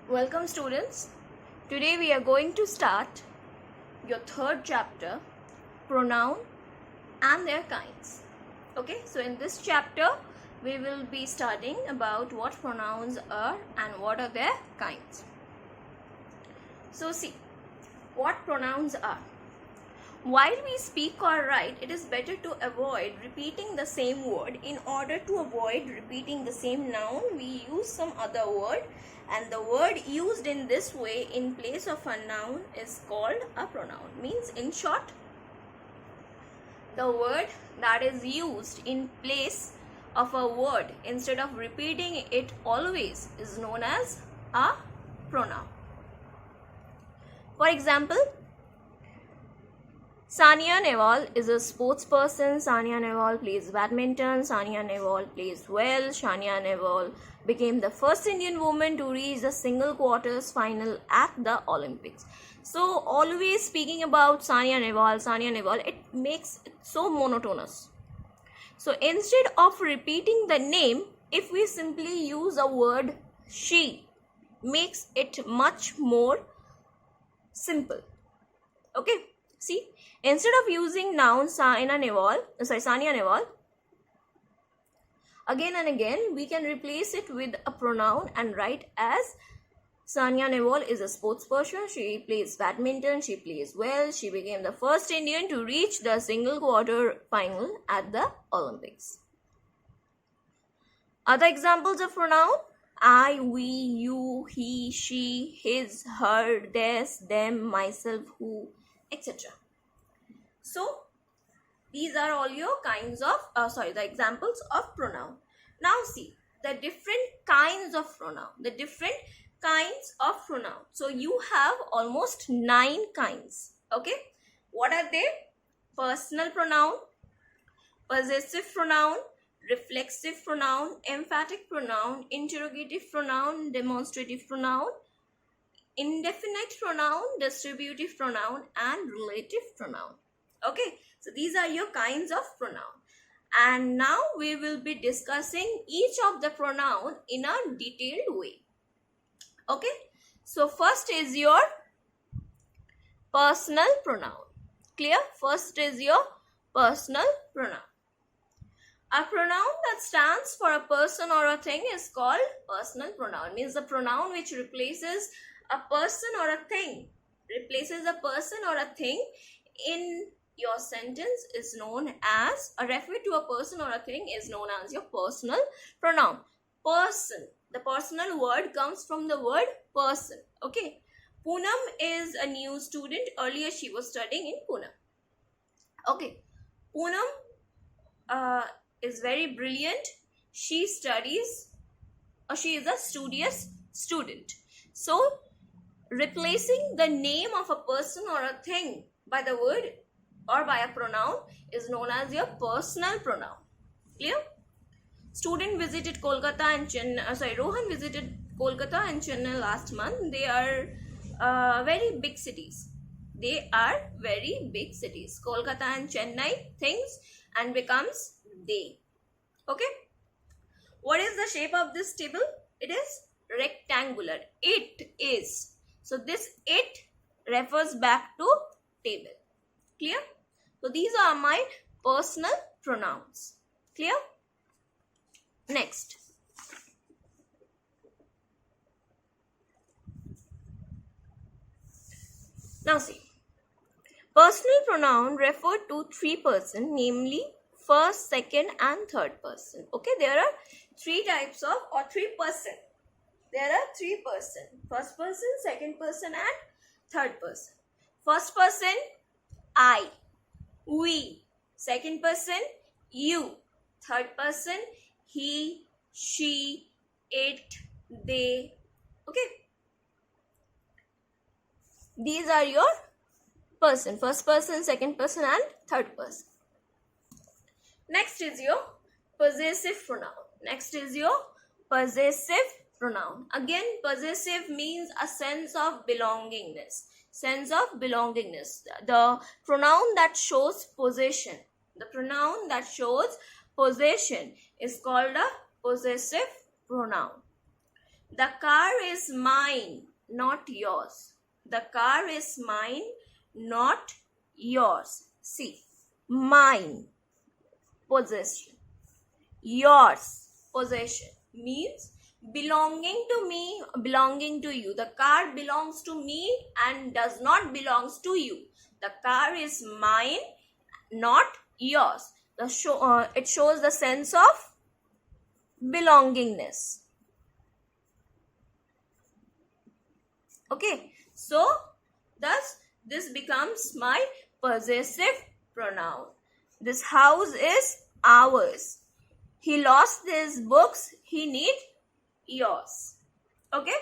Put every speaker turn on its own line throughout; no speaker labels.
Welcome students. Today we are going to start your third chapter, pronoun and their kinds. Okay, so in this chapter we will be studying about what pronouns are and what are their kinds. So see, what pronouns are. While we speak or write, it is better to avoid repeating the same word. In order to avoid repeating the same noun, we use some other word, and the word used in this way in place of a noun is called a pronoun. Means, in short, the word that is used in place of a word instead of repeating it always is known as a pronoun. For example, Sania Nehwal is a sports person. Sania Nehwal plays badminton. Sania Nehwal plays well. Sania Nehwal became the first Indian woman to reach the single quarters final at the Olympics. So always speaking about Sania Nehwal, it makes it so monotonous. So instead of repeating the name, if we simply use a word she, makes it much more simple. Okay. See, instead of using noun Sania Nehwal, again and again we can replace it with a pronoun and write as Sania Nehwal is a sports person. She plays badminton. She plays well. She became the first Indian to reach the single quarter final at the Olympics. Other examples of pronoun: I, we, you, he, she, his, her, theirs, them, myself, who, etc. So these are all your kinds of the examples of pronoun. Now see the different kinds of pronoun. So you have almost 9 kinds. Okay, what are they? Personal pronoun, possessive pronoun, reflexive pronoun, emphatic pronoun, interrogative pronoun, demonstrative pronoun, indefinite pronoun, distributive pronoun, and relative pronoun. Okay, so these are your kinds of pronoun. And now we will be discussing each of the pronoun in a detailed way. Okay, so first is your personal pronoun. Clear? First is your personal pronoun. A pronoun that stands for a person or a thing is called personal pronoun. Means the pronoun which replaces a person or a thing. In your sentence is known as, a refer to a person or a thing is known as your personal pronoun. Person. The personal word comes from the word person. Okay. Poonam is a new student. Earlier she was studying in Pune. Okay. Poonam is very brilliant. She is a studious student. So replacing the name of a person or a thing by the word or by a pronoun is known as your personal pronoun. Clear? Rohan visited Kolkata and Chennai last month. They are very big cities. Kolkata and Chennai thinks and becomes they. Okay. What is the shape of this table? It is rectangular. It is. So this it refers back to table. Clear? So these are my personal pronouns. Clear? Next. Now see. Personal pronoun refer to 3 persons, namely first, second and third person. Okay, there are 3 types of, or 3 person. There are 3 person. First person, second person and third person. First person, I, we. Second person, you. Third person, he, she, it, they. Okay. These are your person. First person, second person and third person. Next is your possessive pronoun. Again, possessive means a sense of belongingness. The pronoun that shows possession. is called a possessive pronoun. The car is mine, not yours. The car is mine, not yours. See, mine, possession. Yours, possession, means belonging to me, belonging to you. The car belongs to me and does not belongs to you. The car is mine, not yours. It shows the sense of belongingness. Okay, so thus this becomes my possessive pronoun. This house is ours. He lost his books. He need yours. Okay,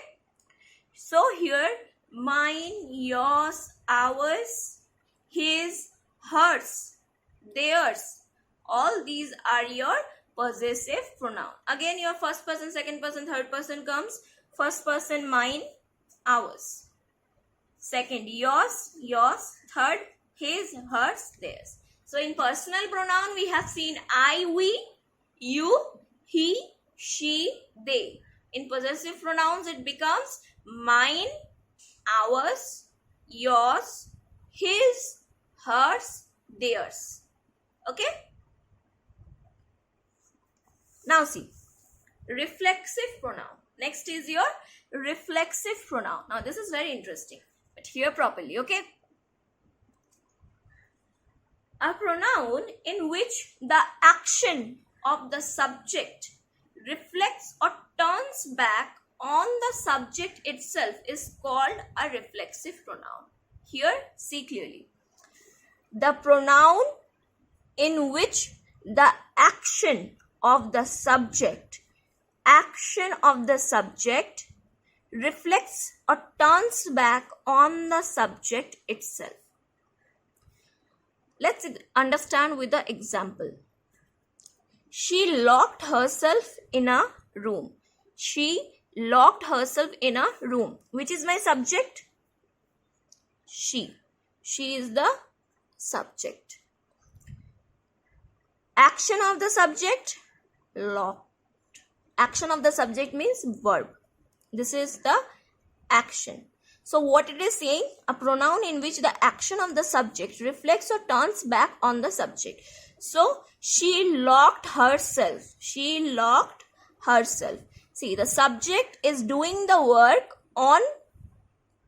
so here mine, yours, ours, his, hers, theirs, all these are your possessive pronoun. Again, your first person, second person, third person comes. First person mine, ours. Second yours, third his, hers, theirs. So in personal pronoun we have seen I, we, you, he, she, they. In possessive pronouns it becomes mine, ours, yours, his, hers, theirs. Okay? Now see, reflexive pronoun. Next is your reflexive pronoun. Now this is very interesting, but hear properly, okay? A pronoun in which the action of the subject reflects or turns back on the subject itself is called a reflexive pronoun. Here, see clearly. The pronoun in which the action of the subject reflects or turns back on the subject itself. Let's understand with the example. She locked herself in a room. She locked herself in a room. Which is my subject? She. She is the subject. Action of the subject? Locked. Action of the subject means verb. This is the action. So what it is saying? A pronoun in which the action of the subject reflects or turns back on the subject. So she locked herself. She locked herself. See, the subject is doing the work on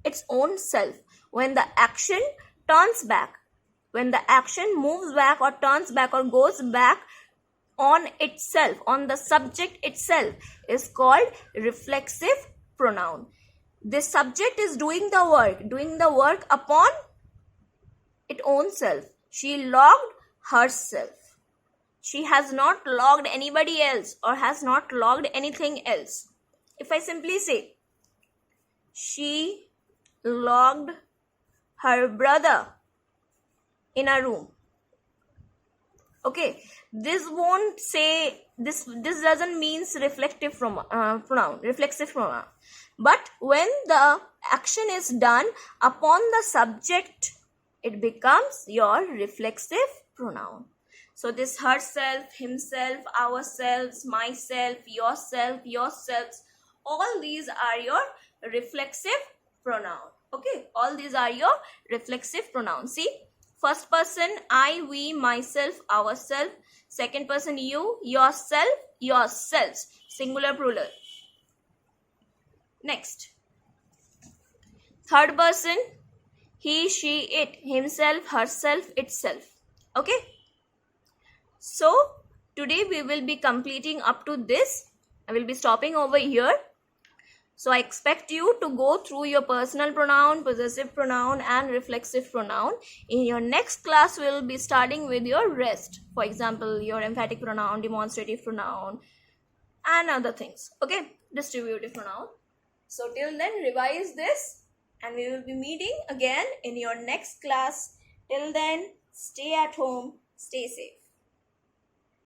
its own self. When the action turns back, when the action moves back or turns back or goes back on itself, on the subject itself, is called reflexive pronoun. This subject is doing the work upon its own self. She locked herself. She has not locked anybody else or has not locked anything else. If I simply say, she locked her brother in a room. Okay, this won't say, this doesn't means reflective pronoun, reflexive pronoun. But when the action is done upon the subject, it becomes your reflexive pronoun. So this herself, himself, ourselves, myself, yourselves, all these are your reflexive pronoun. Okay, all these are your reflexive pronouns. See, first person I, we, myself, ourselves. Second person you, yourself, yourselves. Singular, plural. Next. Third person he, she, it. Himself, herself, itself. Okay. So today we will be completing up to this. I will be stopping over here. So I expect you to go through your personal pronoun, possessive pronoun and reflexive pronoun. In your next class, we will be starting with your rest. For example, your emphatic pronoun, demonstrative pronoun and other things. Okay, distributive pronoun. So till then, revise this and we will be meeting again in your next class. Till then, stay at home, stay safe.